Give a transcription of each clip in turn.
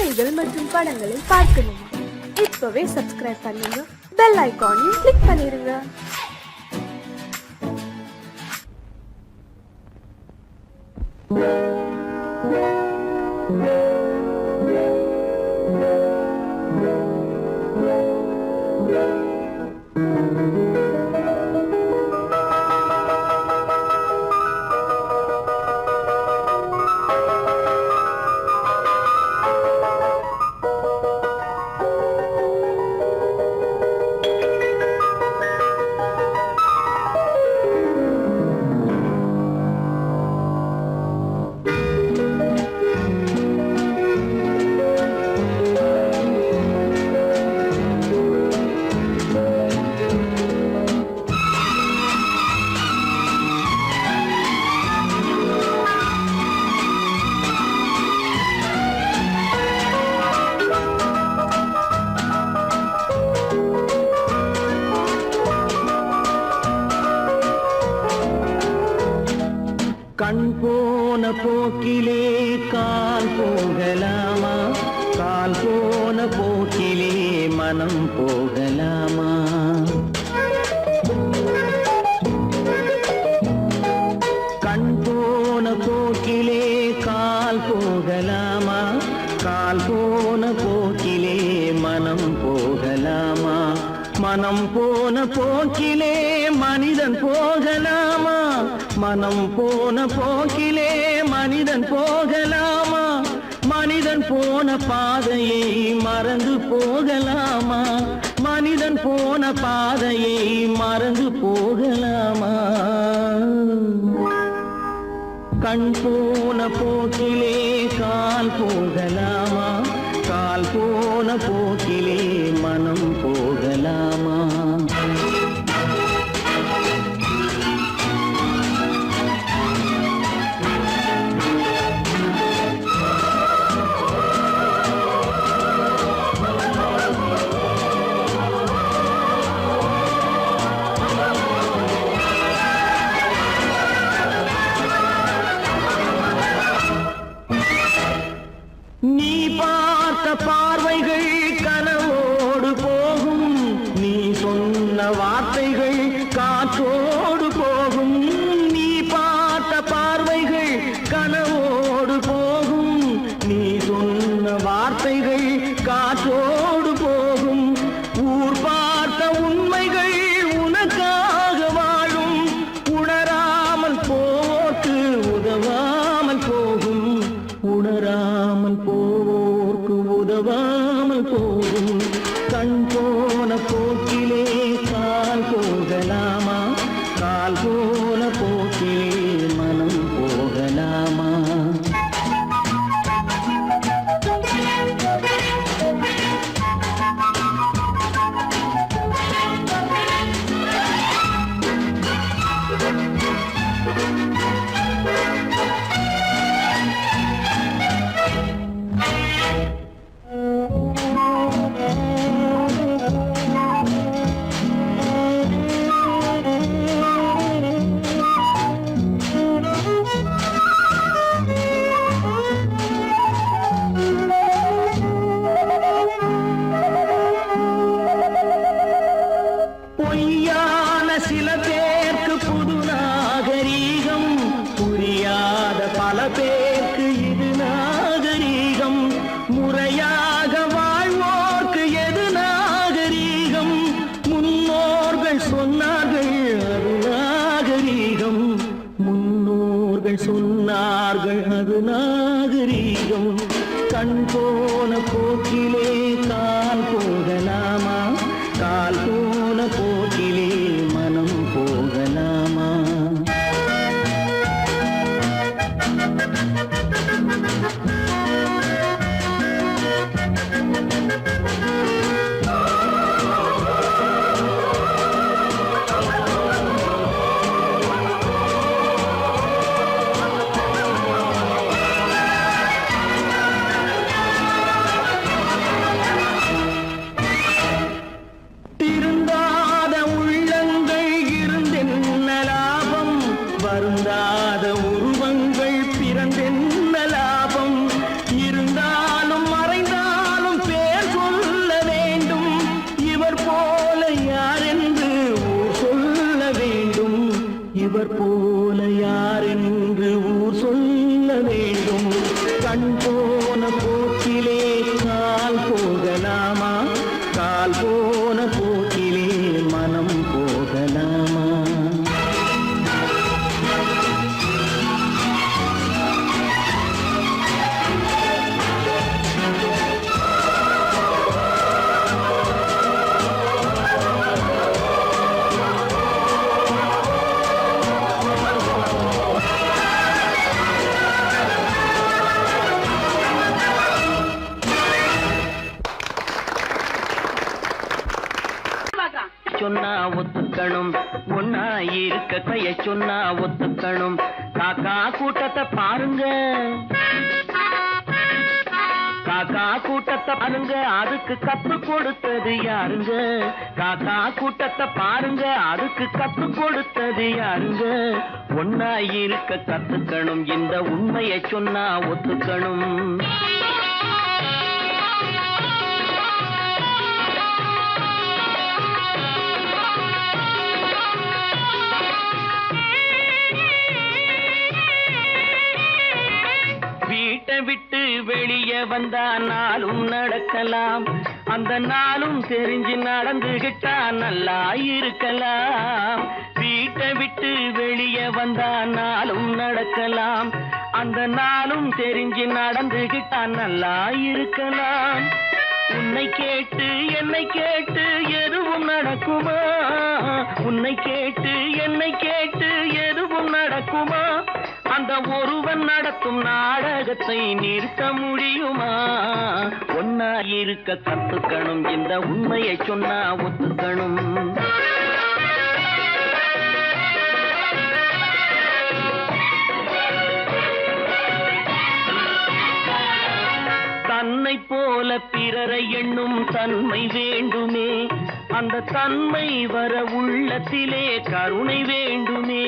செய்திகள் மற்றும் படங்களை பார்க்கணுமா? இப்பவே சப்ஸ்கிரைப் பண்ணுங்க, பெல் ஐகானையும் கிளிக் பண்ணிருங்க. கண் போன போக்கிலே கால் போகலாமா? கால் போன போக்கிலே மனம் போகலாமா? கண் போன போக்கிலே கால் போகலாமா? கால் போன போக்கிலே மனம் போகலாமா? மனம் போன போக்கிலே மனிதன் போகலாமா? மனம் போன போக்கிலே மனிதன் போகலாமா? மனிதன் போன பாதையை மறந்து போகலாமா? மனிதன் போன பாதையை மறந்து போகலாமா? கண் போன போக்கிலே கால் போகலாமா? கால் போன போக்கிலே மனம் போகலாமா? நீ பார்த்த பார்வைகள் கனவோடு போகும், நீ சொன்ன வார்த்தைகள் காற்றோடு போகும். நீ பார்த்த பார்வைகள் கனவோடு போகும், நீ சொன்ன வார்த்தைகள் காற்றோடு போகும். ஊர் பார்த்த உண்மைகள் உனக்காக வாழும், உணராமல் போக்கு உதவாமல் போகும். உணராமல் போவோர்க்கு உதவாமல் போகும். கண் போன போக்கிலே கால் போகலாமா? கால் போன போக்கிலே மனம் போகலாமா? பொய்யான சில பேருக்கு புது நாகரீகம், புரியாத பல பேருக்கு இது நாகரீகம். முறையாக வாழ்வோர்க்கு எது நாகரீகம்? முன்னோர்கள் சொன்னார்கள் அது நாகரீகம். முன்னோர்கள் சொன்னார்கள் அது நாகரீகம். கண் போன போக்கிலே கால் போகலாமா? கால் போன போக்கிலே மனம் போகலாமா? வருந்தாத உருவங்கள் பிறந்தென்ன லாபம்? இருந்தாலும் மறைந்தாலும் சொன்னா ஒத்துக்கணும், ஒன்னா இருக்க கைய சொன்னா ஒத்துக்கணும். காக்கா கூட்டத்தை பாருங்க, காக்கா கூட்டத்தை பாருங்க, அதுக்கு கத்து கொடுத்தது யாருங்க? காக்கா கூட்டத்தை பாருங்க, அதுக்கு கத்து கொடுத்தது யாருங்க? ஒன்னா இருக்க கத்துக்கணும், இந்த உண்மையை சொன்னா ஒத்துக்கணும். விட்டு வெளியே வந்தா நாளும் நடக்கலாம், அந்த நாளும் தெரிஞ்சு நடந்துகிட்டா நல்லா இருக்கலாம். வீட்டை விட்டு வெளியே வந்தா நாளும் நடக்கலாம், அந்த நாளும் தெரிஞ்சு நடந்துகிட்டா நல்லா இருக்கலாம். உன்னை கேட்டு என்னை கேட்டு எதுவும் நடக்குமா? உன்னை கேட்டு என்னை கேட்டு எதுவும் நடக்குமா? அந்த ஒருவன் நடத்தும் நாடகத்தை நிறுத்த முடியுமா? ஒன்னா இருக்க கத்துக்கணும், இந்த உண்மையை சொன்னா ஒத்துக்கணும். தன்னை போல பிறரை எண்ணும் தன்மை வேண்டுமே, அந்த தன்மை வர உள்ளத்திலே கருணை வேண்டுமே.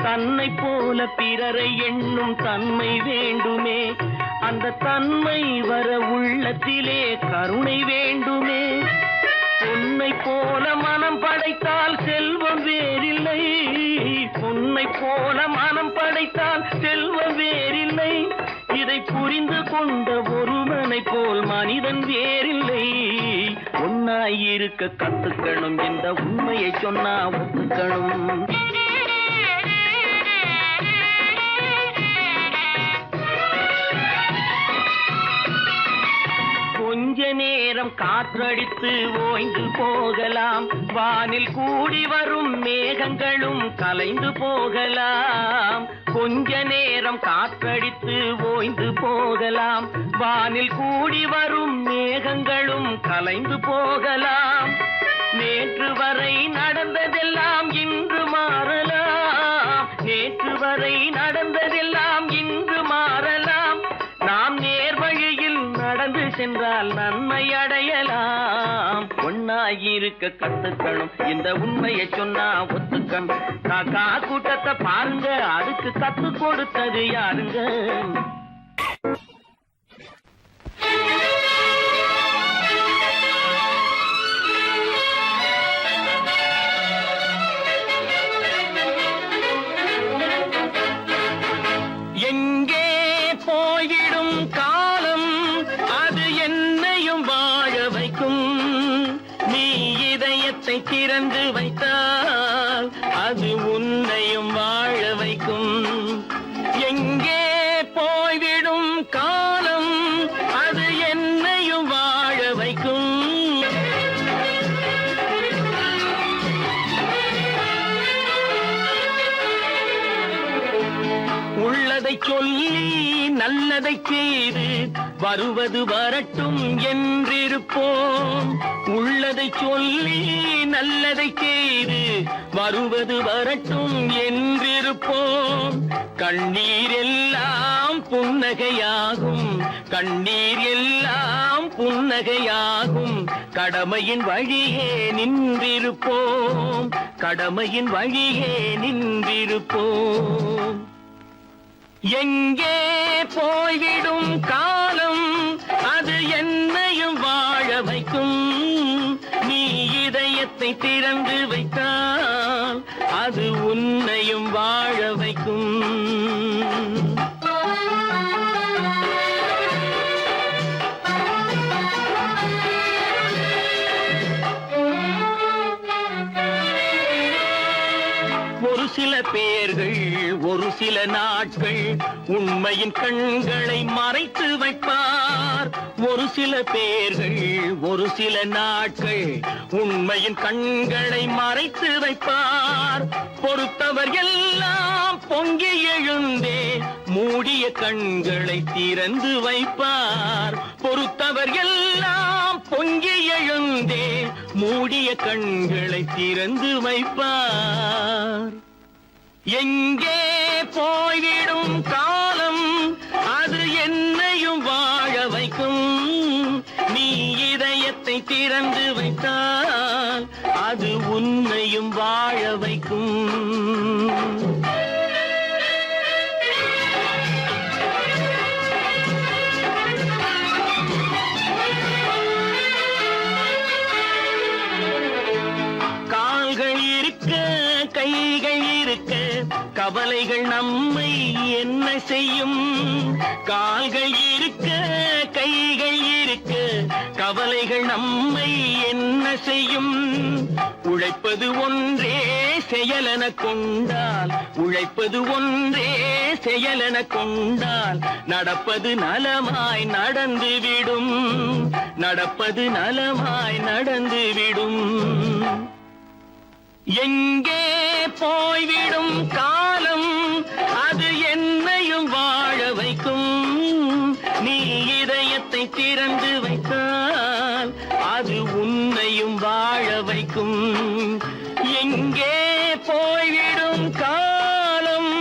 தன்னை போல பிறரை எண்ணும் தன்மை வேண்டுமே, அந்த தன்மை வர உள்ளத்திலே கருணை வேண்டுமே. பொன்னை போல மனம் படைத்தால் செல்வம் வேறில்லை, பொன்னை போல மனம் படைத்தால் செல்வம் வேறில்லை. இதை புரிந்து கொண்ட ஒருவனை போல் மனிதன் வேறில்லை. ஒன்னாயிருக்க கத்துக்கணும், இந்த உண்மையை சொன்னா ஒத்துக்கணும். கொஞ்ச நேரம் காற்றடித்து ஓய்ந்து போகலாம், வானில் கூடி வரும் மேகங்களும் கலைந்து போகலாம். கொஞ்ச நேரம் காற்றடித்து ஓய்ந்து போகலாம், வானில் கூடி வரும் மேகங்களும் கலைந்து போகலாம். நேற்று வரை நடந்ததெல்லாம் இன்று மாறலாம், நேற்று வரை நடந்ததெல்லாம் இன்று மாறலாம். நாம் நேர்வழியில் நடந்து சென்றால் நன்மை அடையலாம். ஒன்னாயிருக்க கத்துக்கணும், இந்த உண்மையை சொன்னா ஒத்துக்கணும். காக்கா கூட்டத்தை பாருங்க, அதுக்கு கத்து கொடுத்தது யாருங்க? எங்கே போயிடும் காலம், அது என்னையும் வாழ வைக்கும். நீ இதயத்தை திறந்து வைத்தால் அது உன்னையும் வாழ வைக்கும். எங்கே போய்விடும் காலம், அது என்னையும் வாழ வைக்கும். உள்ளதை சொல்லி நல்லதை செய்து வருவது வரட்டும் என்றிருப்போம். உள்ளதை சொல்லி நல்லதை செய்து வருவது வரட்டும் என்றிருப்போம். கண்ணீர் எல்லாம் புன்னகையாகும், கண்ணீர் எல்லாம் புன்னகையாகும். கடமையின் வழியே நின்றிருப்போம், கடமையின் வழியே நின்றிருப்போம். எங்கே போய்விடும் காலம், அது என்னையும் வாழ வைக்கும். நீ இதயத்தை திறந்து வைத்தால் அது உன்னையும் வாழ வைக்கும். ஒரு சில பேர்கள் ஒரு சில நாட்கள் உண்மையின் கண்களை மறைத்து வைப்பார். ஒரு சில பேர்கள் ஒரு சில நாட்கள் உண்மையின் கண்களை மறைத்து வைப்பார். பொறுத்தவர் எல்லாம் பொங்கி எழுந்தே மூடிய கண்களை திறந்து வைப்பார். பொறுத்தவர் எல்லாம் பொங்கி எழுந்தே மூடிய கண்களை திறந்து வைப்பார். எங்கே போய்விடும் காலம் அது என்னையும் வாழ வைக்கும். நீ இதயத்தை திறந்து வைத்தால் அது உன்னையும் வாழ வைக்கும். கால்கள் இருக்க கைகள் இருக்க கவலைகள் நம்மை என்ன செய்யும். கால்கள் இருக்க கைகள் இருக்க கவலைகள் நம்மை என்ன செய்யும். உழைப்பது ஒன்றே செயலென கொண்டால், உழைப்பது ஒன்றே செயலென கொண்டால் நடப்பது நலமாய் நடந்துவிடும். நடப்பது நலமாய் நடந்துவிடும். எங்கே போய்விடும் காலம் அது என்னையும் வாழ வைக்கும். நீ இதயத்தை திறந்து வைத்தால் அது உன்னையும் வாழ வைக்கும். எங்கே போய்விடும் காலம்.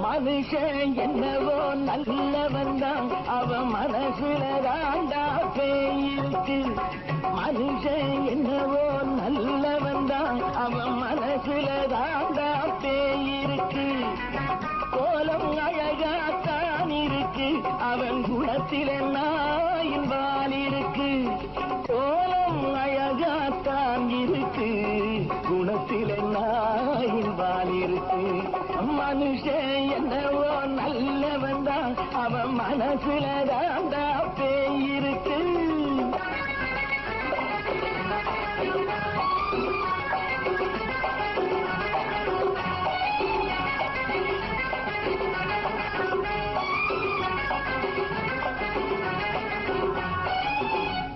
மனுஷன் என்னவோ நல்லவன் தான், அவன் மனசுல தாண்டா பேயிருக்கு. மனுஷன் என்னவோ நல்லவன் தான், அவன் மனசுல தாண்டா பேயிருக்கு. கோலம் அழகாத்தான் இருக்கு, அவன் குணத்தில நாயின் வால் இருக்கு. கோலம் அழகாத்தான் இருக்கு, குணத்தில நாயின் வால் இருக்கு. மனுஷன் என்னவோ நல்லவன் தான், அவன் மனசுல தாண்டா பேயிருக்கு.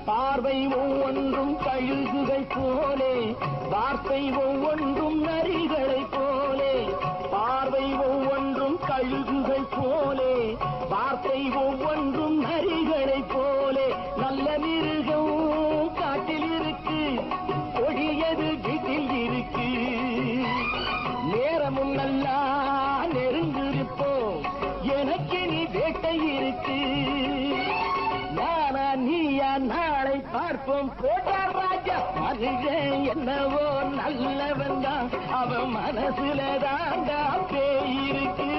பார்வை ஒவ்வொன்றும் கழுகுகள் போலே, வார்த்தை ஒவ்வொன்றும் நரிகளை போலே. பார்வை ஒவ்வொன்றும் கழுகுகள் போலே, வார்த்தை ஒவ்வொன்றும் நரிகளை போலே. நல்ல மிருகம் காட்டில் இருக்கு, கொடியது வீட்டில் இருக்கு. நேரமும் நல்லா நெருங்கிருப்போம், எனக்கு நீ வேட்டை இருக்கு. நானா நீயா நாளை பார்ப்போம் போட்டார் ராஜா. மனுஷன் என்னவோ நல்லவன் தான், அவன் மனசுல தாண்டா பேயிருக்கு.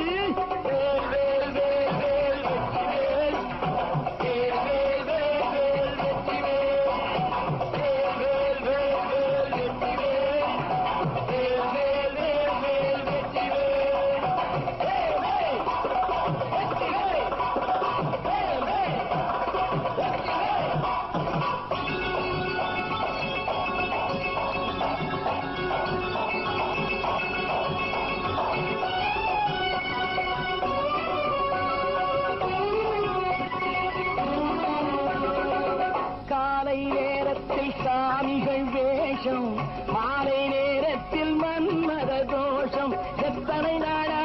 சாமிகள் வேஷம், மாலை நேரத்தில் மன்மத தோஷம். எத்தனை நாளா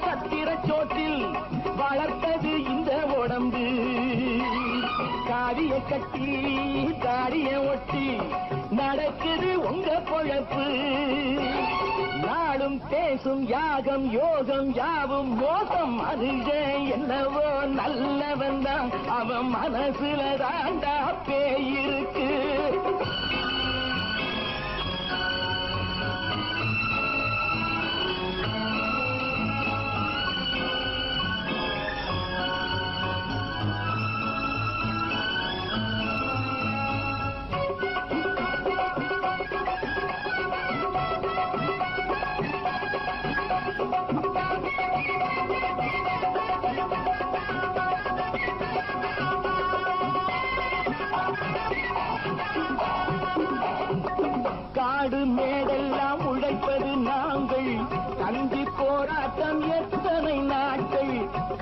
சத்திர சோற்றில் வளர்த்தது இந்த உடம்பு. காவிய கட்டி தாடிய ஒட்டி நடக்குது உங்க பொழப்பு. நாடும் பேசும் யாகம் யோகம் யாவும் மோசம். மனுஷன் என்னவோ நல்லவன் தான், அவன் மனசுல தாண்டா பேயிருக்கு. காடு மேடெல்லாம் உழைப்பது நாங்கள், கஞ்சி போராட்டம் எத்தனை நாட்கள்.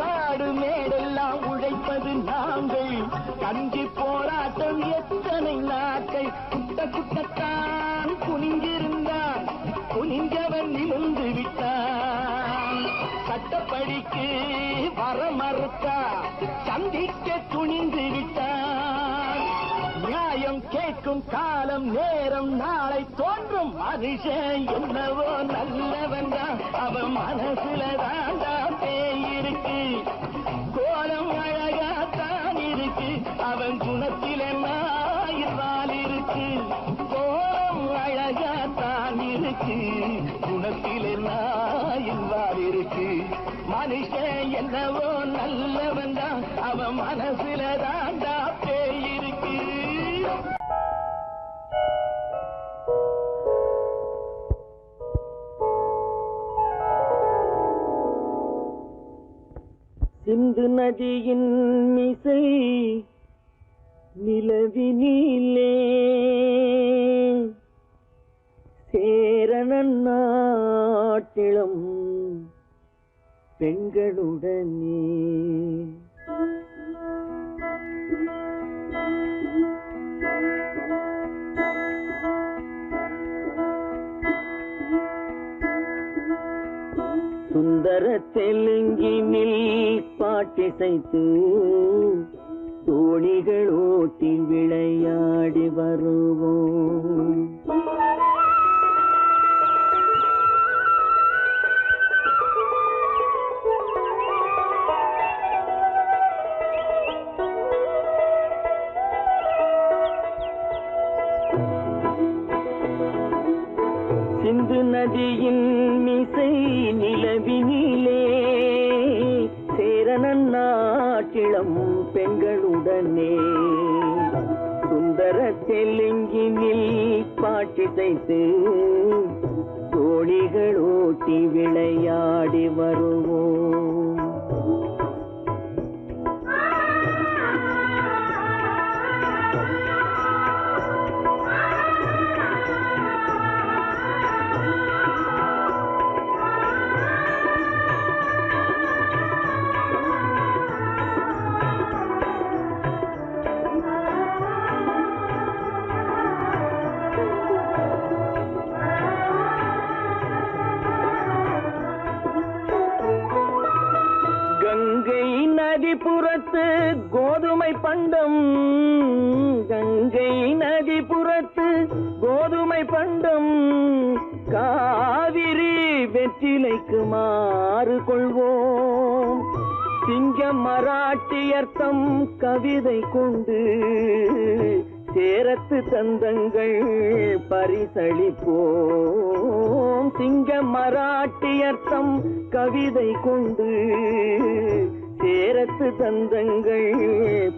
காடு மேடெல்லாம் உழைப்பது நாங்கள், கஞ்சி போராட்டம் எத்தனை நாட்கள். குட்ட குட்டத்தான் குனிஞ்சிருந்தான், குனிஞ்சவன் நிமிர்ந்து விட்டான். சட்டப்படிக்கு வர மறுத்தா, சந்திக்க துணிந்து விட்டான். நியாயம் கேட்கும் காலம் நேரம் நாளை தோன்றும். மனுஷன் என்னவோ நல்லவன் தான், அவன் மனசுல தாண்டா பேய் இருக்கு. கோலம் அழகாத்தான் இருக்கு, அவன் குணத்தில நாயிரால் இருக்கு. கோலம் அழகாத்தான் இருக்கு, குணத்தில நாயிரால் இருக்கு. மனுஷன் என்னவோ நல்லவன் தான், அவன் மனசுல தாண்டா பேய் இருக்கு. சிந்து நதியின் மிசை நிலவினிலே சேரணன் நாட்டிளம் பெண்களுடனே சுந்தர தெலுங்கினில் பாட்டிசைத்து தோணிகள் ஓட்டி விளையாடி வருவோம். சிந்து நதியின் மிசை நிலவினிலே சேரணன் நாட்டிளம் பெண்களுடனே சுந்தர தெலுங்கினில் பாட்டிசைத்து தோணிகள் ஓட்டி விளையாடி வருவோம். கங்கை நதிபுறத்து கோதுமை பண்டம், கங்கை நதிபுறத்து கோதுமை பண்டம், காவிரி வெற்றிலைக்கு மாறு கொள்வோம். சிங்கம் மராட்டியர்த்தம் கவிதை கொண்டு சேரத்து தந்தங்கள் பரிசளிப்போம். சிங்கம் மராட்டியர்த்தம் கவிதை கொண்டு சேரத்து தந்தங்கள்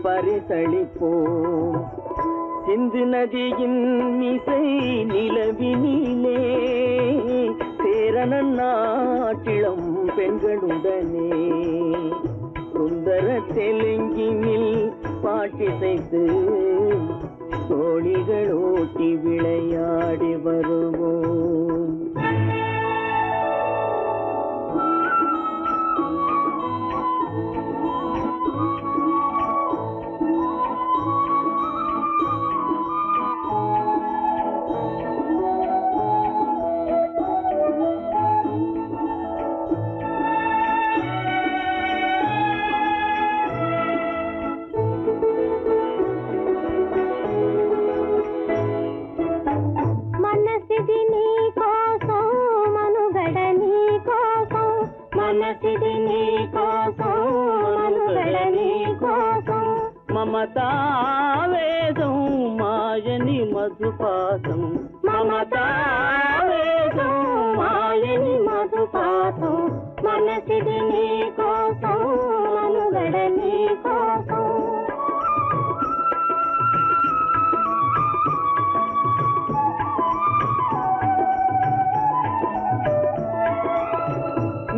பரிசளிப்போம். சிந்து நதியின் மிசை நிலவினிலே சேரணன் நாட்டிளம் பெண்களுடனே சுந்தர தெலுங்கினில் பாட்டிசைத்து தோணிகள் ஓட்டி விளையாடி வருவோம். మమతావేదం మాయని మధుపాతం, మమతావేదం మాయని మధుపాతం, మనసిది నీ కోసం మనుగడ నీ కోసం.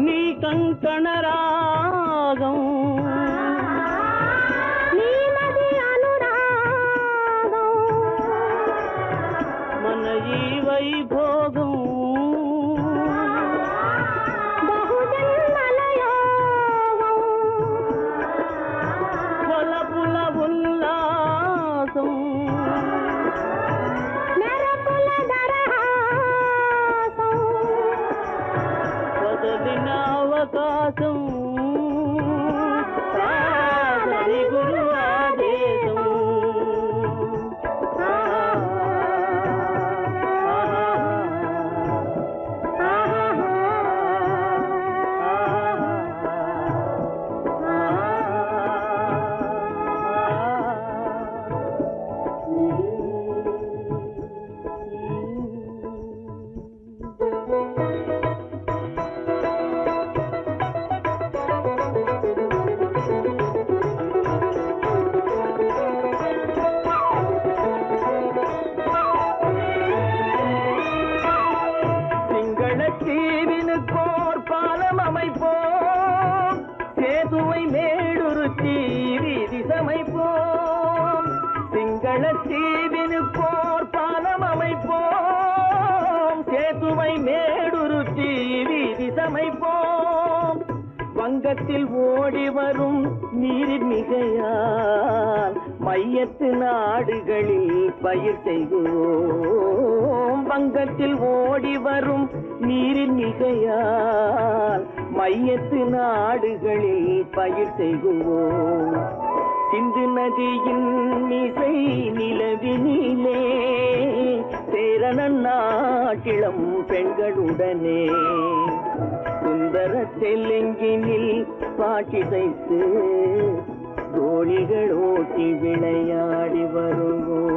నీ కంకణ రాగం ఈ వైభవం மேடுருத்தி வீதி சமைப்போம். வங்கத்தில் ஓடி வரும் நீரின் மிகையால் மையத்து நாடுகளில் பயிர் செய்வோம். வங்கத்தில் ஓடி வரும் நீரின் மிகையால் மையத்து நாடுகளில் பயிர் செய்வோம். சிந்து நதியின் இசை நிலவினிலே சேரணன் நாட்டிளம் பெண்களுடனே சுந்தர தெலுங்கினில் பாட்டிசைத்து தோழிகள் ஓட்டி விளையாடி வருவோம்.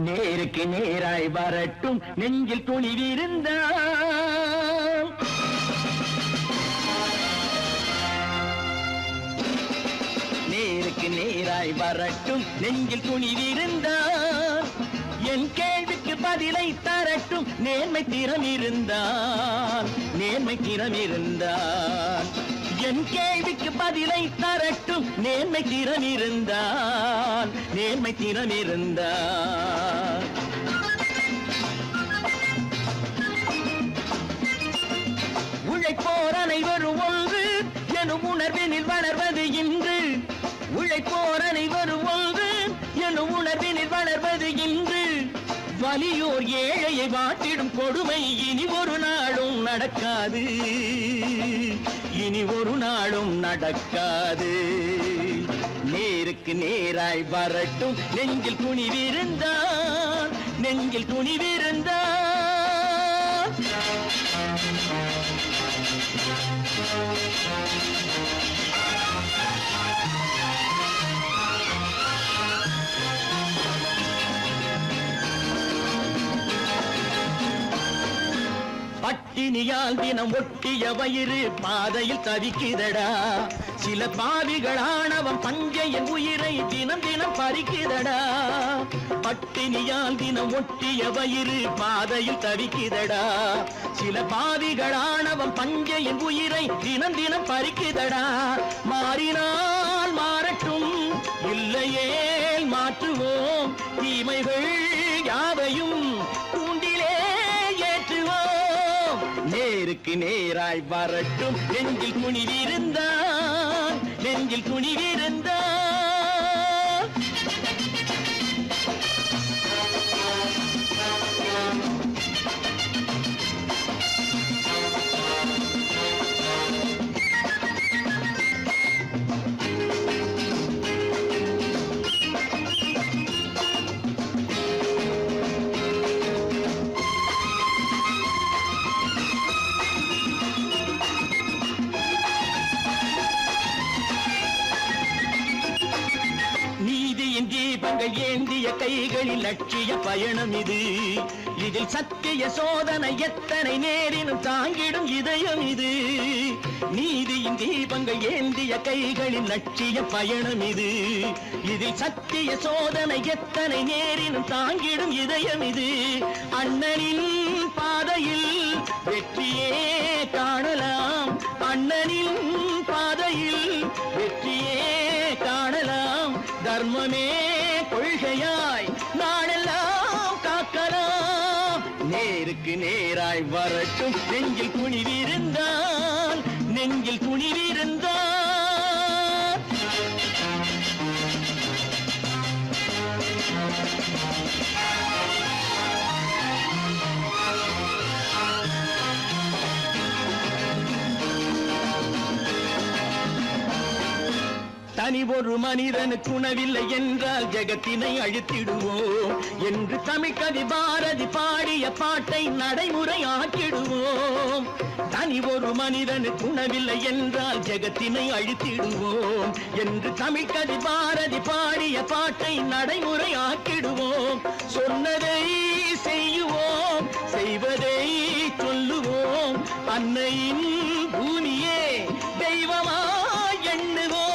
நேருக்கு நேராய் வரட்டும் நெஞ்சில் துணிவிருந்தால். நேருக்கு நேராய் வரட்டும் நெஞ்சில் துணிவிருந்தால். என் கேள்விக்கு பதிலை தரட்டும் நேர்மை திறம் இருந்தால். நேர்மை திறம் இருந்தால் என் கேள்விக்கு பதிலை தரட்டும் நேர்மை திறம் இருந்தால். நேர்மை திறம் இருந்தால் உழைப்போர் அனைவரும் ஒன்று எனும் உணர்வினில் வளர்வது இன்று. உழைப்போர் அனைவரும் ஒன்று எனும் உணர்வினில் வளர்வது இன்று. வலியோர் ஏழையை வாட்டிடும் கொடுமை இனி ஒரு நாளும் நடக்காது. இனி ஒரு நாளும் நடக்காது. நேருக்கு நேராய் வரட்டும் நெஞ்சில் துணிவிருந்தால். நெஞ்சில் துணிவிருந்தால் பட்டினியால் தினம் ஒட்டிய வயிறு பாதையில் தவிக்குதடா. சில பாவிகள் ஆணவம் பஞ்சையின் உயிரை தினம் தினம் பறிக்குதடா. பட்டினியால் தினம் ஒட்டிய வயிறு பாதையில் தவிக்குதடா. சில பாவிகள் ஆணவம் பஞ்சையின் உயிரை தினம் தினம் பறிக்குதடா. மாறினால் மாறட்டும் இல்லையே மாற்றுவோம். தீமைகள் யாவையும் தூண்டிலே ஏற்றுவோம். நேருக்கு நேராய் வரட்டும் நெஞ்சில் துணிவிருந்தால். நெஞ்சில் துணிவிருந்தால் தீபங்கள் ஏந்திய கைகளில் லட்சிய பயணம் இது. இதில் சத்திய சோதனை எத்தனை நேரினும் தாங்கிடும் இதயம் இது. நீதியின் தீபங்கள் ஏந்திய கைகளில் லட்சிய பயணம் இது. இதில் சத்திய சோதனை எத்தனை நேரினும் தாங்கிடும் இதயம் இது. அண்ணனின் பாதையில் வெற்றியே காணலாம். அண்ணனின் பாதையில் வெற்றியே காணலாம். தர்மமே கொள்கையாய் நாளெல்லாம் காக்கலாம். நேருக்கு நேராய் வரட்டும் நெஞ்சில் துணிவிருந்தால். நெஞ்சில் துணிவிருந்தால் தனி ஒரு மனிதனுக்கு உணவில்லை என்றால் ஜெகத்தினை அழித்திடுவோம் என்று தமிழ்கவி பாரதி பாடிய பாட்டை நடைமுறையாக்கிடுவோம். தனி ஒரு மனிதனுக்கு உணவில்லை என்றால் ஜெகத்தினை அழித்திடுவோம் என்று தமிழ்கவி பாரதி பாடிய பாட்டை நடைமுறையாக்கிடுவோம். சொன்னதை செய்யுவோம், செய்வதை சொல்லுவோம். அன்னையின் பூமியே தெய்வமா எண்ணுவோம்.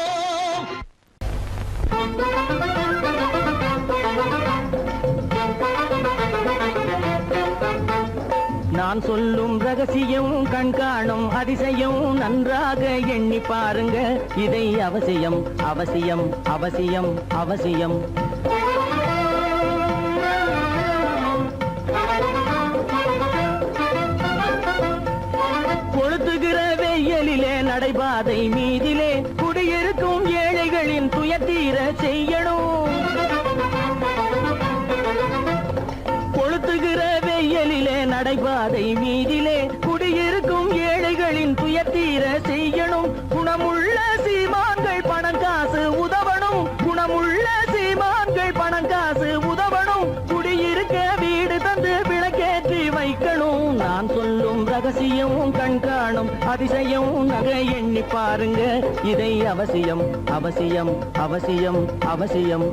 நான் சொல்லும் ரகசியம் கண்காணும் அதிசயம் நன்றாக எண்ணி பாருங்க இதை அவசியம் அவசியம் அவசியம் அவசியம் கொளுத்துகிற வெயிலிலே நடைபாதை மீதிலே குடியிருக்கும் ஏழைகளின் துயத்தீர செய்யணும். கொளுத்துகிற வெயிலிலே நடைபாதை மீதிலே குடியிருக்கும் ஏழைகளின் துயத்தீர செய்யணும். குணமுள்ள சீமான்கள் பணம் காசு உதவணும். குணமுள்ள சீமான்கள் பணம் காசு உதவணும். குடியிருக்க வீடு தந்து விளக்கேற்றி வைக்கணும். நான் சொல்லும் ரகசியம் கண்காணும் அதிசயம் நகை எண்ணி பாருங்க இதை அவசியம் அவசியம் அவசியம் அவசியம்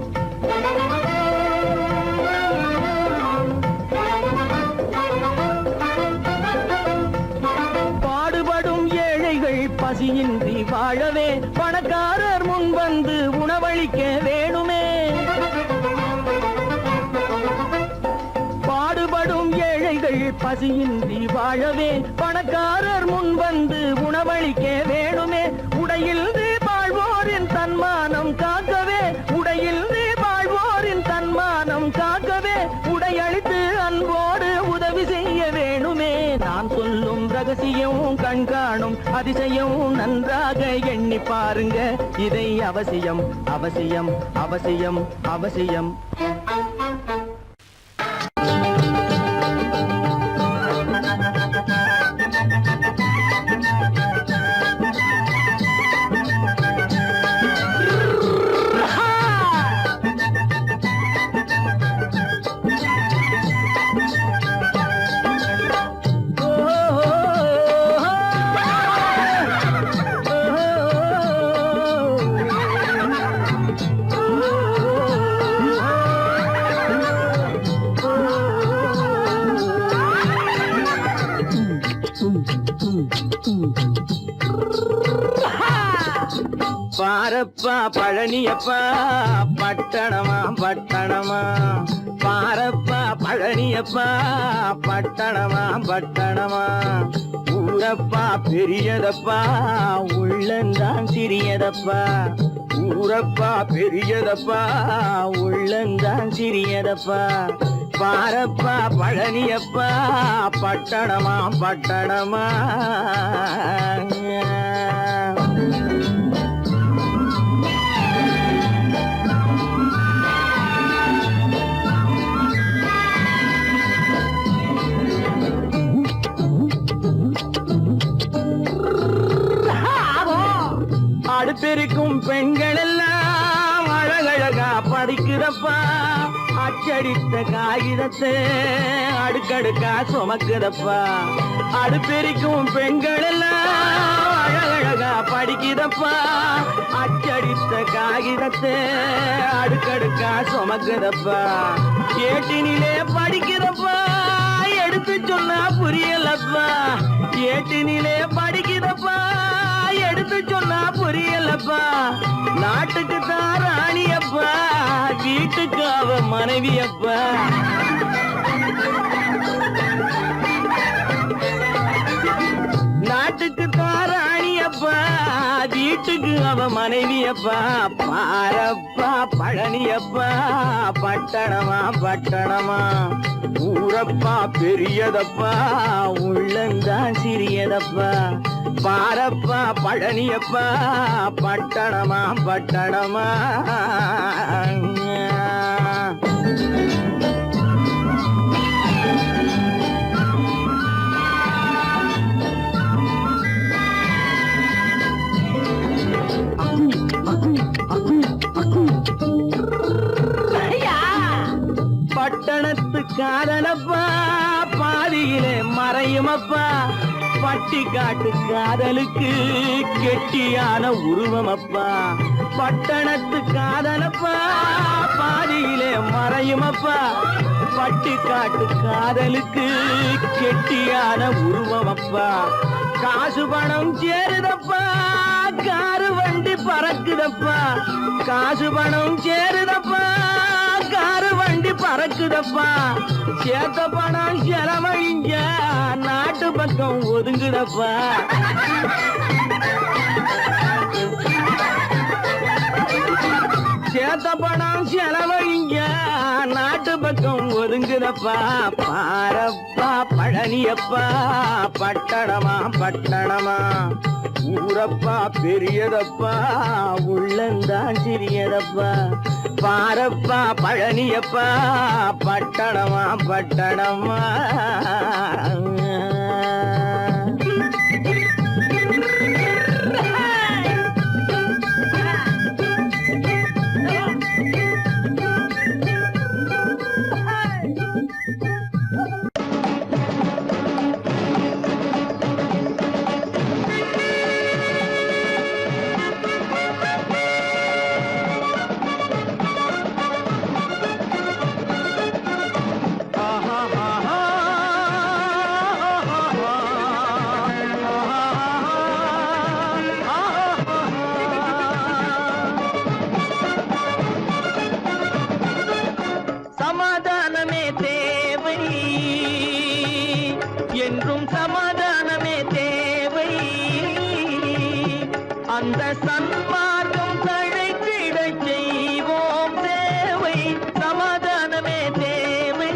பாடுபடும் ஏழைகள் பசியின்றி வாழவே பணக்காரர் முன் வந்து உணவளிக்க வேணுமே. பாடுபடும் ஏழைகள் பசியின்றி வாழவே பணக்காரர் முன் வந்து உணவளிக்க வேணுமே. உடையில் வாழ்வோரின் தன்மானம் காக்கவே உடையில் வாழ்வோரின் தன்மானம் காக்கவே உடையளித்து அன்போடு உதவி செய்ய வேணுமே. நான் சொல்லும் ரகசியம் கண்காணும் அதிசயம் நன்றாக எண்ணி பாருங்க இதை அவசியம் அவசியம் அவசியம் அவசியம் பாரப்பா பழனியப்பா பட்டணமா பட்டணமா பாரப்பா பழனியப்பா பட்டணமா பட்டணமா ஊரப்பா பெரியதப்பா உள்ளந்தான் சிறியதப்பா ஊரப்பா பெரியதப்பா உள்ளந்தான் சிறியதப்பா பாரப்பா பழனியப்பா பட்டணமா பட்டணமா அடுத்திருக்கும் பெண்கள் எல்லாம் அழகழகா படிக்கிறப்பா அச்சடித்த காகிதத்தை அடுக்கடுக்கா சுமக்குதப்பா. அடுத்திருக்கும் பெண்கள் எல்லாம் அழகழகா படிக்கிறப்பா அச்சடித்த காகிதத்தை அடுக்கடுக்கா சுமக்குதப்பா. ஏட்டினிலே படிக்கிறப்பா எடுத்து சொன்னா புரியலப்பா. ஏட்டினிலே படிக்கிறப்பா எடுத்து சொன்னா புரியலப்பா. நாட்டுக்கு தான் ராணியப்பா வீட்டுக்கு அவ மனைவியப்பா. நாட்டுக்கு தான் ராணியப்பா வீட்டுக்கு அவ மனைவியப்பா. பாரப்பா பழனியப்பா பட்டணமா பட்டணமா ஊரப்பா பெரியதப்பா உள்ளந்தான் சிறியதப்பா. பாரப்பா பழனியப்பா பட்டணமா பட்டணமா பட்டணத்து காதலப்பா பாதியிலே மறையுமப்பா. பட்டி காட்டு காதலுக்கு கெட்டியான உருவமப்பா. பட்டணத்து காதலப்பா பாதியிலே மறையுமப்பா. பட்டி காட்டு காதலுக்கு கெட்டியான உருவமப்பா. காசு பணம் சேருதப்பா காரு வண்டி பறக்குதப்பா. காசு பணம் சேருதப்பா காரு வண்டி பறக்குதப்பா. சேர்த்த பணம் செலவழிஞ்ச நாட்டு பக்கம் ஒதுங்குடப்பா. சேத்த பணம் செலவழிங்க நாட்டு பக்கம் ஒதுங்குதப்பா. பாரப்பா பழனியப்பா பட்டணமா பட்டணமா ஊரப்பா பெரியதப்பா உள்ளந்தான் சிறியதப்பா. பாரப்பா பழனியப்பா பட்டணமா பட்டணமா. என்றும் சமாதானமே தேவை. அந்த சன்மார்க்கம் தழைத்திடச் செய்வோம் சேவை. சமாதானமே தேவை.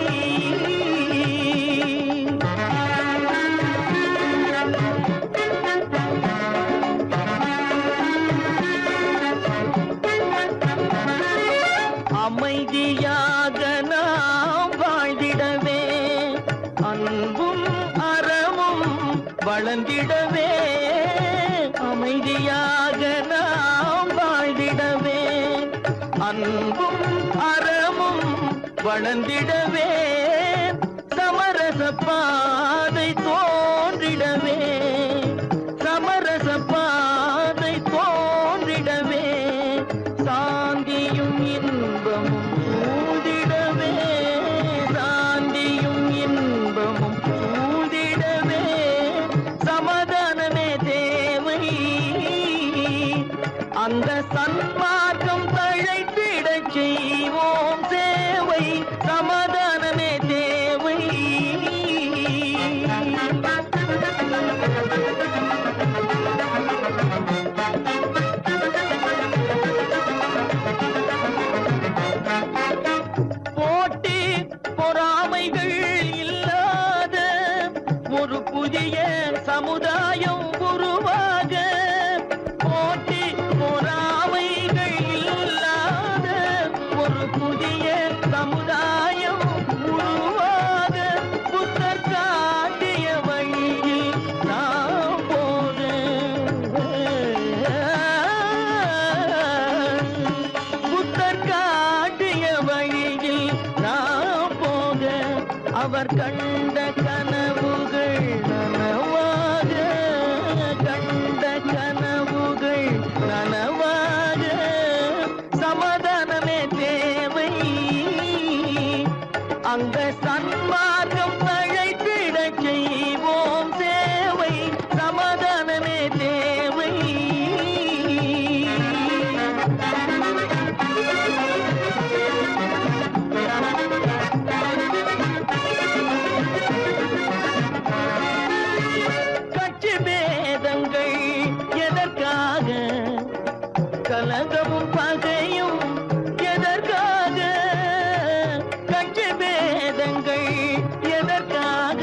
அமைதியாக நாம் வாழ்ந்திடவே அன்பும் அறமும் வளர்ந்திடவே. அமைதியாக நாம் வாழ்ந்திடவே அன்பும் அறமும் வளர்ந்திடவே. சமரச பாதை தோன்றிடவே சமரச பாதை தோன்றிடவே. சாந்தியும் இன்பமும் சூழ்ந்திடவே சாந்தியும் இன்பமும் சூழ்ந்திடவே. சமாதானமே தேவை. அந்த சன்மார்க்கம் தழைத்திடச் செய்வோம் சேவை. சமாதானமே தேவை. போட்டி பொறாமைகள் இல்லாத ஒரு புதிய சமுதாயம் உருவாக. போட்டி பொறாமைகள் இல்லாத ஒரு புதிய சமுதாயம் உருவாக. புத்தர் காட்டிய வழியில் நாம் போக. புத்தர் காட்டிய வழியில் நாம் போக. அவர் கண்ட கனவுகள் நனவாக கண்ட கனவுகள் நனவாக. சமாதானமே தேவை. அந்த சன்மார்க்கம் தழைத்திடச் செய்வோம் சேவை. சமாதானமே தேவை. கட்சி பேதங்கள் எதற்காக? கலகமும் பகையும் எதற்காக? கட்சி பேதங்கள் எதற்காக?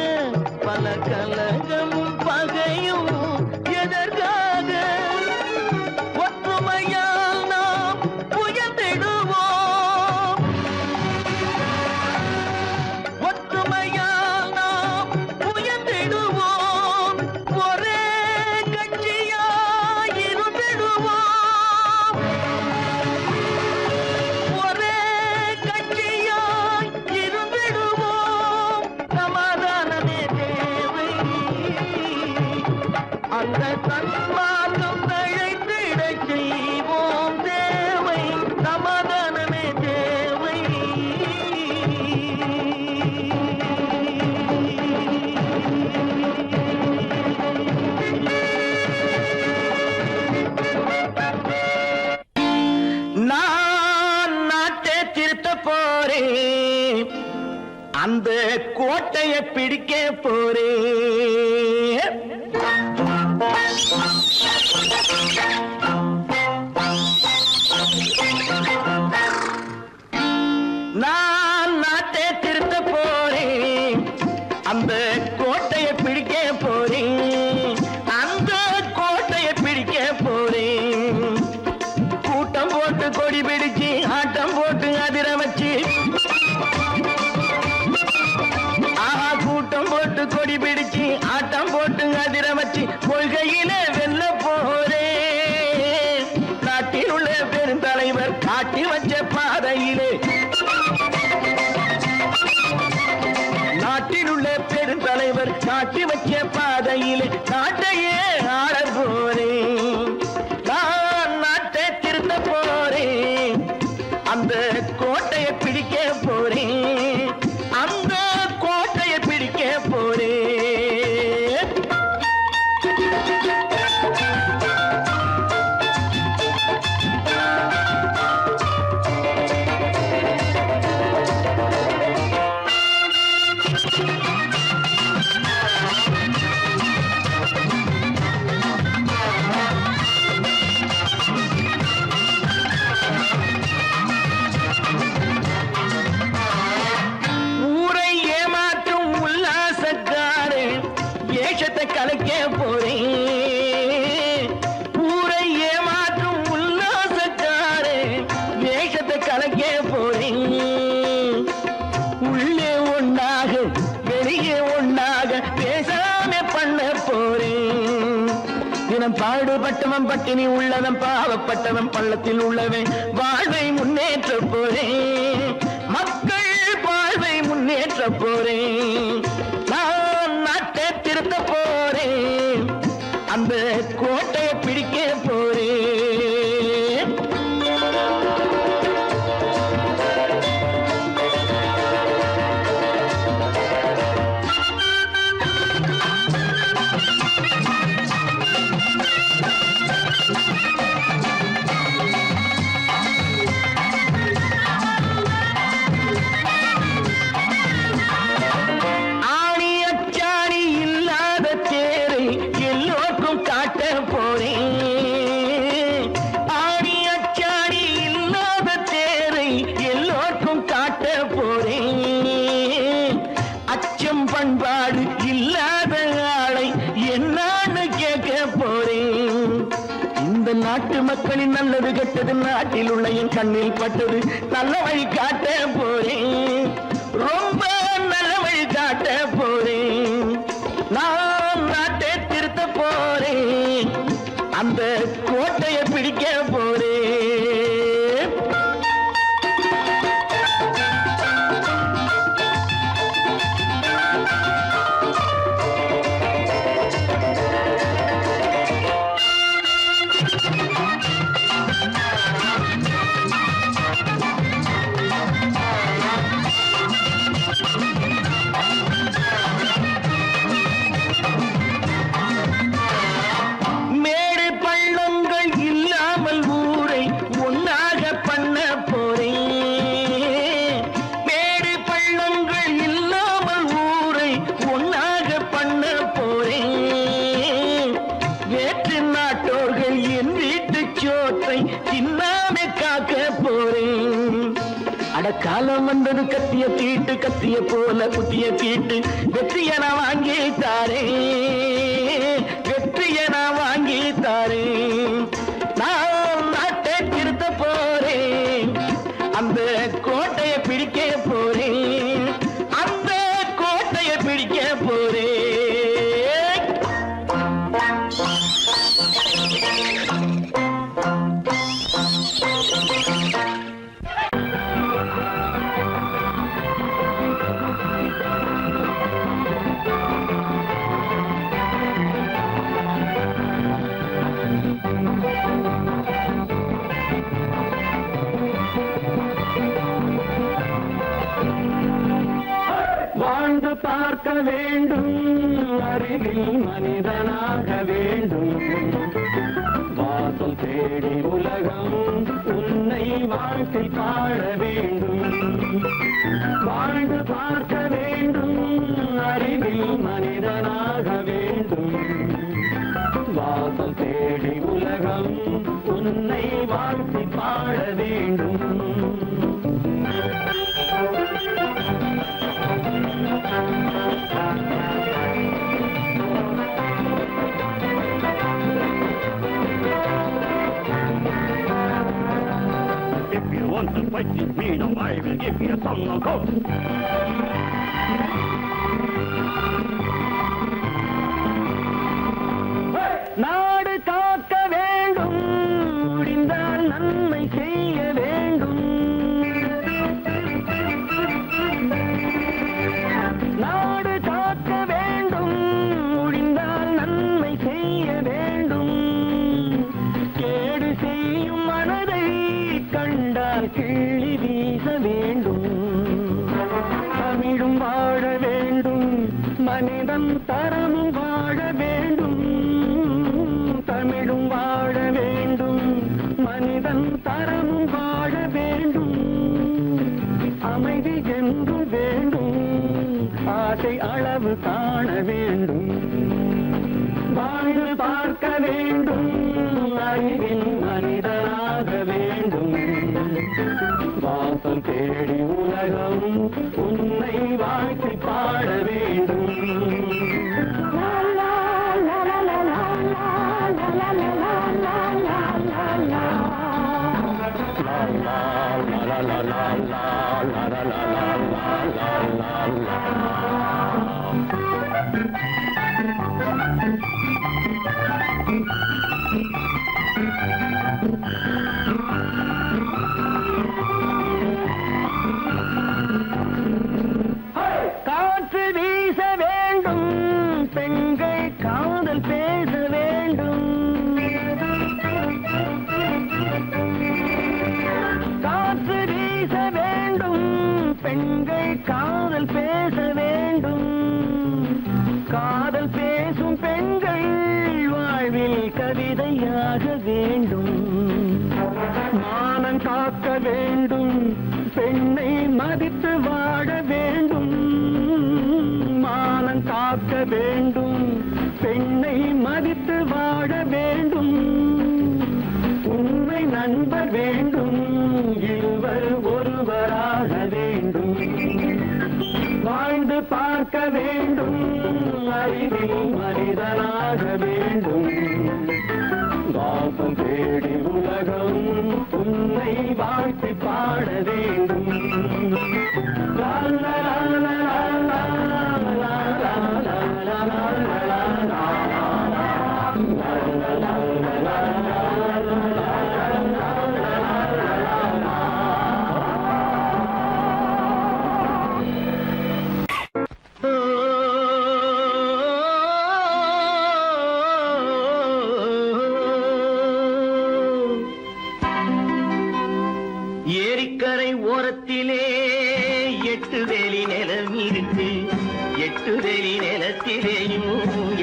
பல கலகமும் பகையும் எதற்காக? ஒற்றுமையால் நாம் உயர்ந்திடுவோம். ஒற்றுமையால் நாம் உயர்ந்திடுவோம். ஒரே கட்சியாய் இருந்திடுவோம். ஒரே கட்சியாய் இருந்திடுவோம். சமாதானமே தேவை. அந்த சன்மார்க்கம் தழைத்திடச் செய்வோம் தேவை. சமாதானமே தேவை. நான் நாட்டை திருத்த போறேன். அந்த கோட்டையை பிடிக்க போறேன். நான் நாட்டை திருத்த போறேன். அந்த கோட்டையை பிடிக்க போறேன். அந்த கோட்டையை பிடிக்க போறேன். கூட்டம் போட்டு கொடி பிடிச்சு ஆட்டம் போட்டு அதிர வச்சு கூட்டம் போட்டு கொடி பிடிச்சு ஆட்டம் போட்டு அதிர வச்சு கொள்கையில வெல்ல போறேன். நாட்டில் உள்ள பெருந்தலைவர் காட்டி வச்ச பாதையிலே நாட்டில் உள்ள பெருந்தலைவர் காட்டி வச்ச பாதையிலே நாட்டையே ஆள போறேன். நான் நாட்டை திருத்த போறேன். அந்த கோட்டையை பிடிக்க போறேன். அந்த கோட்டையை பிடிக்க போறேன். கலைக்க போறேன். ஊரை ஏமாற்றும் உல்லாசக்காரே வேஷத்தை கலைக்க போறேன். உள்ளே ஒண்ணாக வெளியே ஒண்ணாக பேசாம பண்ண போறேன். தினம் பாடுபட்டவன் பட்டினி உள்ளவன் பாவப்பட்டவன் பள்ளத்தில் உள்ளவன் வாழ்வை முன்னேற்ற போறேன். மக்கள் வாழ்வை முன்னேற்ற போறேன். நான் நாட்டை திருத்த போறேன். அந்த கோட்டையை பிடிக்க போறேன். பண்பாடு இல்லாத ஆளை என்னான்னு கேட்க போறேன். இந்த நாட்டு மக்களின் நல்லது கெட்டது நாட்டில் உள்ள என் கண்ணில் பட்டது நல்ல வழி காட்ட போறேன். ரொம்ப நல்ல வழி காட்ட போறேன். நான் நாட்டை திருத்த போறேன். அந்த கோட்டையை பிடிக்க போறேன். காலம் வந்தது கத்திய தீட்டு கத்திய போல குத்திய தீட்டு வெற்றிய நான் வாங்கி தாரே வெற்றிய நான் வாங்கி தாரே. நான் நாட்டை திருத்த போறேன். அந்த கோட்டையை பிடிக்க போறேன். அந்த கோட்டையை பிடிக்க போறேன். வாழ்ந்து பார்க்க வேண்டும், அறிவில் மனிதனாக வேண்டும். வாசல் தேடி உலகம் உன்னை வாழ்க்கை பாட வேண்டும். வாழ்ந்து வாழ்ந்து பார்க்க வேண்டும், அறிவில் மனிதனாக வேண்டும். வாசம் தேடி உலகம் உன்னை வாழ்த்தி பாட வேண்டும். If you want to fight with me, now I will give you a song of hope. நாடு காக்க வேண்டும், முடிந்தால் நன்மை செய்ய வேண்டும். நாடு காக்க வேண்டும், முடிந்தால் நன்மை செய்ய வேண்டும். கேடு செய்யும் மனதை கண்டால் கிள்ளி வீச வேண்டும். தமிழும் வாழ வேண்டும், மனிதன் தரமும் வாழ வேண்டும். தமிழும் வாழ வேண்டும், மனிதன் தரமும் வாழ வேண்டும். அமைதி என்றும் வேண்டும், ஆசை அளவு காண வேண்டும். வாழ்ந்து பார்க்க வேண்டும், அறிவின் மனிதனாக வேண்டும். வாசம் தேடி உலகம் உன்னை வாழ்த்தி பாட வேண்டும். காற்று வீச வேண்டும், பெண்கள் காதல் பேச வேண்டும். காற்று வீச வேண்டும், பெண்கள் காதல் பேச வேண்டும். காதல் பேசும் பெண்கள் வாழ்வில் கவிதையாக வேண்டும். மானம் காக்க வேண்டும், பெண்ணை மதித்து வாழ வேண்டும். மானம் காக்க வேண்டும், பெண்ணை மதித்து வாழ வேண்டும். உண்மை நண்பர் வேண்டும், இருவர் ஒருவராக வேண்டும். வாழ்ந்து பார்க்க வேண்டும், அறிவில் மனிதனாக வேண்டும். வாசம் தேடி உலகம் உன்னை வாழ்த்தி பாட வேண்டும். லா லா லா லா லா லா லா லா லா லா லா. ஏரிக்கரை ஓரத்திலே 8 வேலி நிலம் இருக்கு. 8 வேலி நிலத்திலேயும்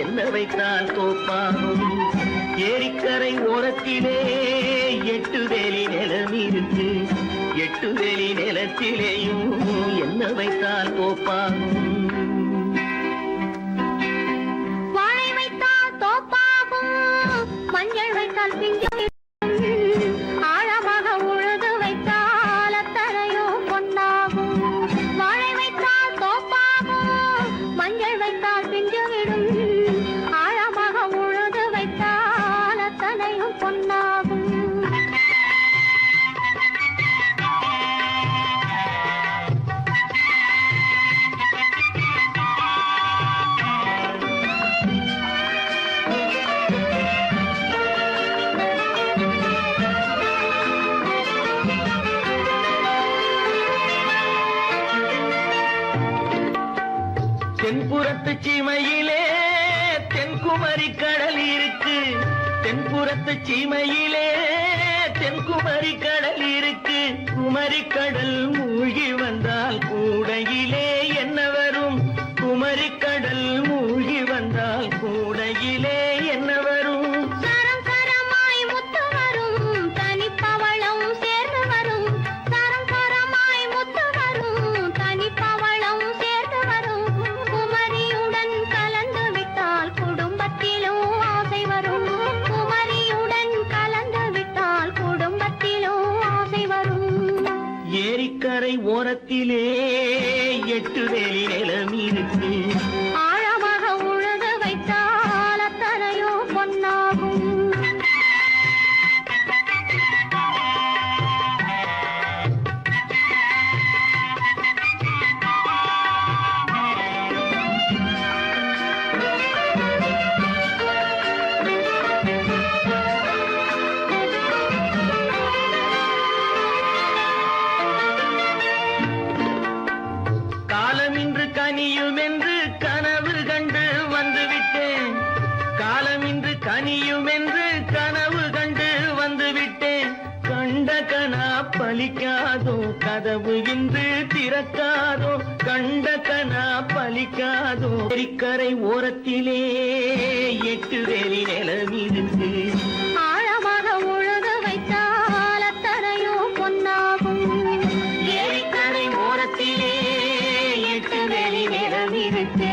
என்ன வைத்தால் தோப்பாகும். ஏரிக்கரை ஓரத்திலே 8 வேலி நிலம் இருக்கு. 8 வேலி நிலத்திலேயும் என்ன வைத்தால் தோப்பாகும். வாழை வைத்தால் தோப்பாகும், மஞ்சள் வைத்தால் பிஞ்சு. ஆழமாக உழுது வைத்தால் அத்தனையோ பொன்னாகும். வாழை வைத்தால் தோப்பாகும், மஞ்சள் வைத்தால் பிஞ்சு விடும். ஆழமாக உழுது வைத்தால் அத்தனையும் பொன்னாகும். தென்புறத்து சீமையிலே தென்குமரி கடல் இருக்கு. தென்புறத்து சீமையிலே தென்குமரி கடல் இருக்கு. குமரி கடல் மூழ்கி வந்தால் கூடையிலே என்ன வரும்? குமரி கடல் மூழ்கி வந்தால் கூடையிலே என்ன வரும்? சரம் சரமாய் முத்து வரும், தனிப்பவளம் சேர்ந்து வரும். சரம் சரமாய் முத்து வரும், தனிப்பவளம் ஓரத்திலே 8 வேலி நிலம் இருக்கு. ஆழமாக உழுது வைத்தால் அத்தனையோ பொன்னாகும். காலமின்று கனியும் என்று கனவு கண்டு வந்துவிட்டேன். காலமின்று கனியும் என்று கனவு கண்டு வந்துவிட்டேன். கண்ட கனா பலிக்காதோ, கதவு இன்று திறக்காதோ. கண்ட கனா பலிக்காதோ. கரை ஓரத்திலே 8 வேலி நிலம் இருக்கு. ஆழமாக உழுது வைத்தால் அத்தனையோ பொன்னாகும். ஏரிக்கரை ஓரத்திலே 8 வேலி நிலம் இருக்கு.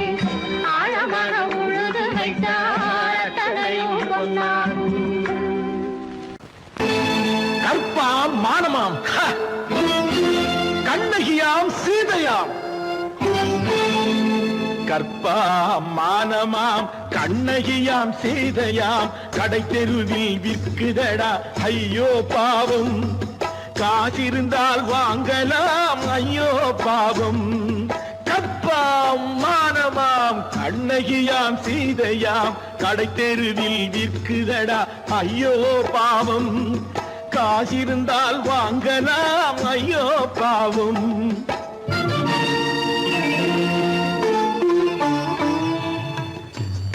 ஆழமாக உழுது வைத்தால் அத்தனையோ பொன்னாகும். கற்பாம் மானமாம், கண்ணகியாம் சீதையாம். கற்பாம் மானமாம், கண்ணகியாம் சீதையாம். கடை தெருவில் விற்குதடா ஐயோ பாவம். காசிருந்தால் வாங்கலாம் ஐயோ பாவம். கற்பாம் மானமாம், கண்ணகியாம் சீதையாம். கடை தெருவில் விற்குதடா ஐயோ பாவம். காசிருந்தால் வாங்கலாம் ஐயோ பாவம்.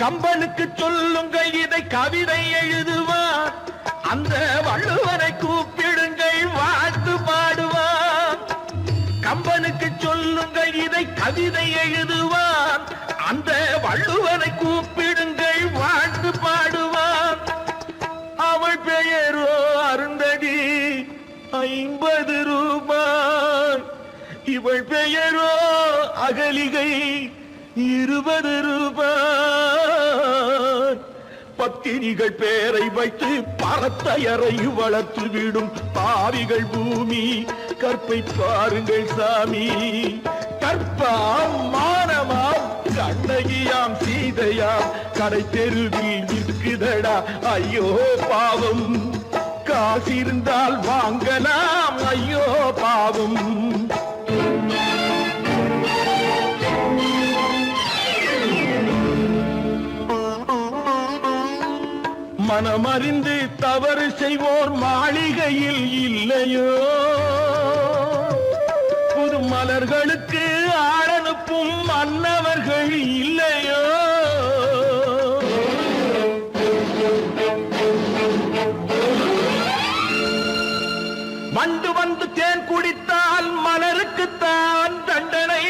கம்பனுக்கு சொல்லுங்கள் இதை கவிதை எழுதுவார். அந்த வள்ளுவரை கூப்பிடுங்கள் வாழ்த்து பாடுவார். கம்பனுக்கு சொல்லுங்கள் இதை கவிதை எழுதுவார். அந்த வள்ளுவரை கூப்பிடுங்கள் வாழ்த்து பாடுவார். அவள் பெயரோ அருந்ததி 50 ரூபாய். இவள் பெயரோ அகலிகை 20 ரூபாய். பத்தினிகள் பேரை வைத்து பரத்தையரை வளர்த்து விடும் பாவிகள் பூமி. கற்பை பாருங்கள் சாமி. கற்பாம் மானமாம், கண்ணகியாம் சீதையாம். கடை தெருவில் நிற்குதடா ஐயோ பாவம். காசிருந்தால் வாங்கலாம் ஐயோ பாவம். மனமறிந்து தவறு செய்வோர் மாளிகையில் இல்லையோ. புது மலர்களுக்கு ஆளனுப்பும் மன்னவர்கள் இல்லையோ. வண்டு வந்து தேன் குடித்தால் மலருக்குத்தான் தண்டனை.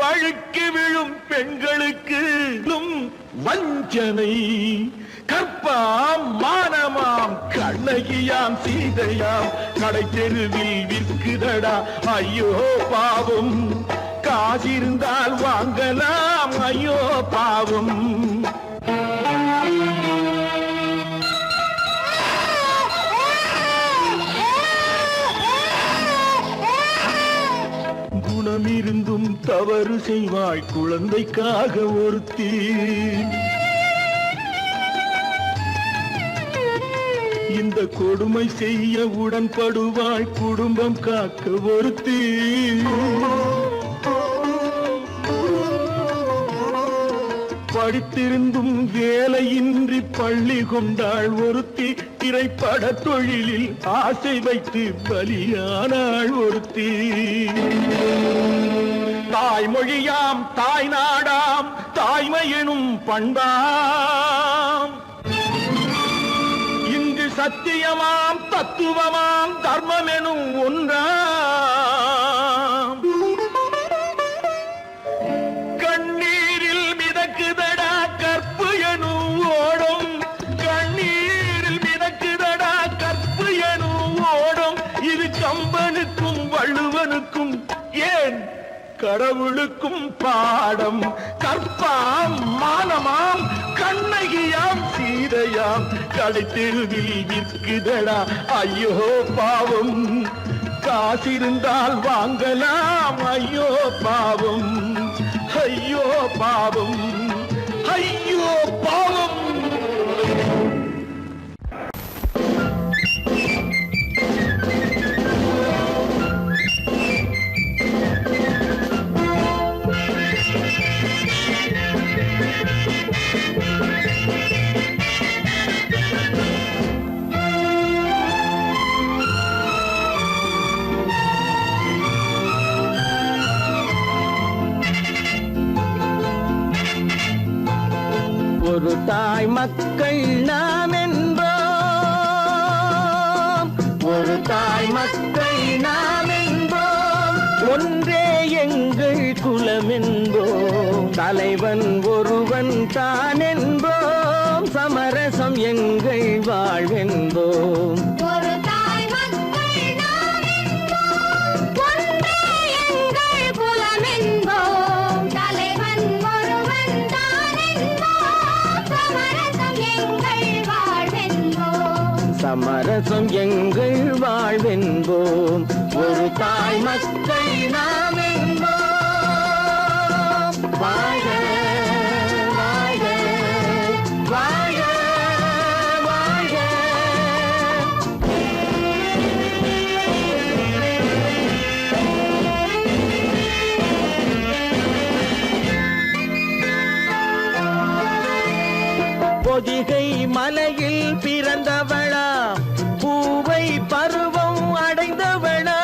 வழுக்கி விழும் பெண்களுக்கு வஞ்சனை. கற்பாம் மானமாம், கண்ணகியாம் சீதையாம். கடை தெருவில் விற்குதடா ஐயோ பாவம். காசிருந்தால் வாங்கலாம் ஐயோ பாவம். குணமிருந்தும் தவறு செய்வாய் குழந்தைக்காக ஒருத்தி. இந்த கொடுமை செய்ய உடன்படுவாய் குடும்பம் காக்க ஒருத்தி. படித்திருந்தும் வேலையின்றி பள்ளி கொண்டாள் ஒருத்தி. திரைப்பட தொழிலில் ஆசை வைத்து பலியானாள் ஒருத்தி. தாய்மொழியாம் தாய் நாடாம் தாய்மையெனும் பண்பாம். இங்கு சத்தியமாம் தத்துவமாம் தர்மம் எனும் ஒன்றாம். கண்ணீரில் மிதக்குதடா கற்பு எனும் ஓடும். கண்ணீரில் மிதக்குதடா கற்பு எனும் ஓடும். இது கம்பனுக்கும் வள்ளுவனுக்கும் ஏன் கடவுளுக்கும் பாடம். கற்பாம் மானமாம், கண்ணகியாம் சீதையாம். கடை தெருவில் விற்குதடா ஐயோ பாவம். காசிருந்தால் வாங்கலாம். ஐயோ பாவம், ஐயோ பாவம், ஐயோ பாவம். ஒரு தாய் மக்கள் நாம் என்போம், ஒரு தாய் மக்கள் நாம் என்போம், ஒன்றே எங்கள் குலம் என்போம், தலைவன் ஒருவன் தான் என்போம், சமரசம் எங்கள் வாழ்வென்போம். ஒரு தாய் மக்கள் நாம் என்போம், ஒன்றே எங்கள் குலம் என்போம், தலைவன் ஒருவன் தான் என்போம், சமரசம் எங்கள் வாழ்வென்போம். சமரசம் எங்கள் வாழ்வென்போம். ஒரு தாய் மக்கள் நாம் என்போம். வாழ்க வாழ்க வாழ்க வாழ்க. பொதிகை மலையில் பிறந்தவளா, பூவை பருவம் அடைந்தவளா,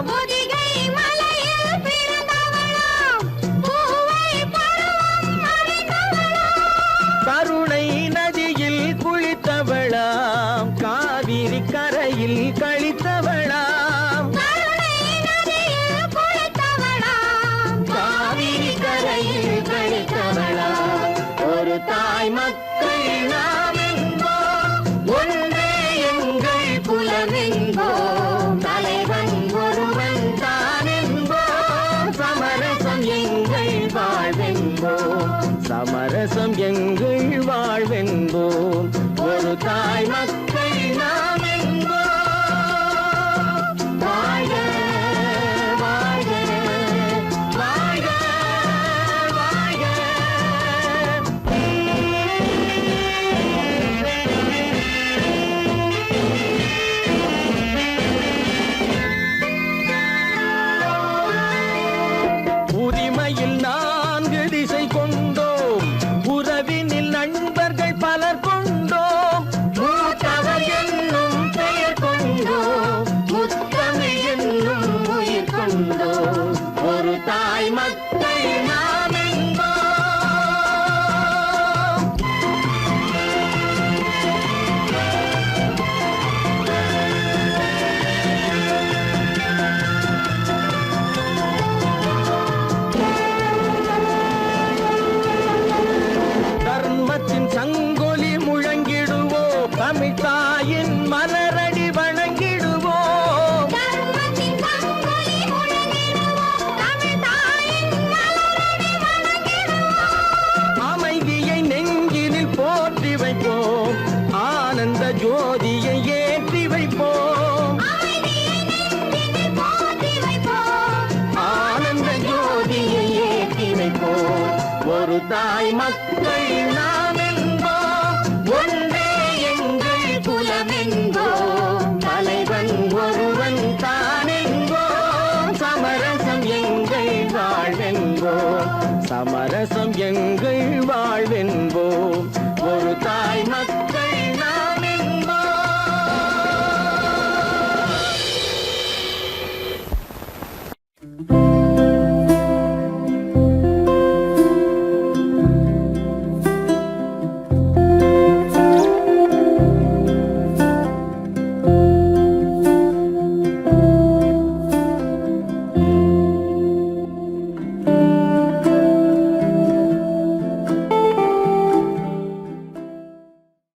பொதிகை மலையில் பிறந்தவளாம், பூவை பருவம் அடைந்தவளாம், கருணை நதியில் குளித்தவளாம், காவிரி கரையில் கழித்தவளாம், கருணை நதியில் குளித்தவளாம், காவிரி கரையில் கழித்தவளாம். ஒரு தாய் மக்கள் நாம் என்போம், ஒன்றே எங்கள் குலம் என்போம், தலைவன் ஒருவன் தான் என்போம், சமரசம் எங்கள் வாழ்வென்போம், சமரசம் எங்கள் வாழ்வென்போம். ஒரு தாய் மக்கள் நாம் என்போம். வாழ்க வாழ்க வாழ்க வாழ்க. உரிமையில் 4 திசை கொண்டோம், உறவினில் நண்பர்கள் பலர் கொண்டோம், மூத்தவர் என்னும் பெயர் கொண்டோம், முத்தமிழ் என்னும் உயிர் கொண்டோம். ஒரு தாய் மக்கள் நாம் என்போம். தர்மத்தின் சங்கொலி முழங்கிடுவோம், தமிழ் தாயின் மலரடி வணங்கிடுவோம், தர்மத்தின் சங்கொலி முழங்கிடுவோம், தமிழ் தாயின் மலரடி வணங்கிடுவோம், அமைதியை நெஞ்சினில் போற்றி வைப்போம், ஆனந்த ஜோதியை ஏற்றி வைப்போம், அமைதியை நெஞ்சினில் போற்றி வைப்போம், ஆனந்த ஜோதியை ஏற்றி வைப்போம். ஒரு தாய் மக்கள் நாம் என்போம், ஒன்றே எங்கள் குலம் என்போம், தலைவன் ஒருவன் தான் என்போம், சமரசம் எங்கள் வாழ்வென்போம், சமரசம் எங்கள் வாழ்வென்போம். ஒரு தாய் மக்கள்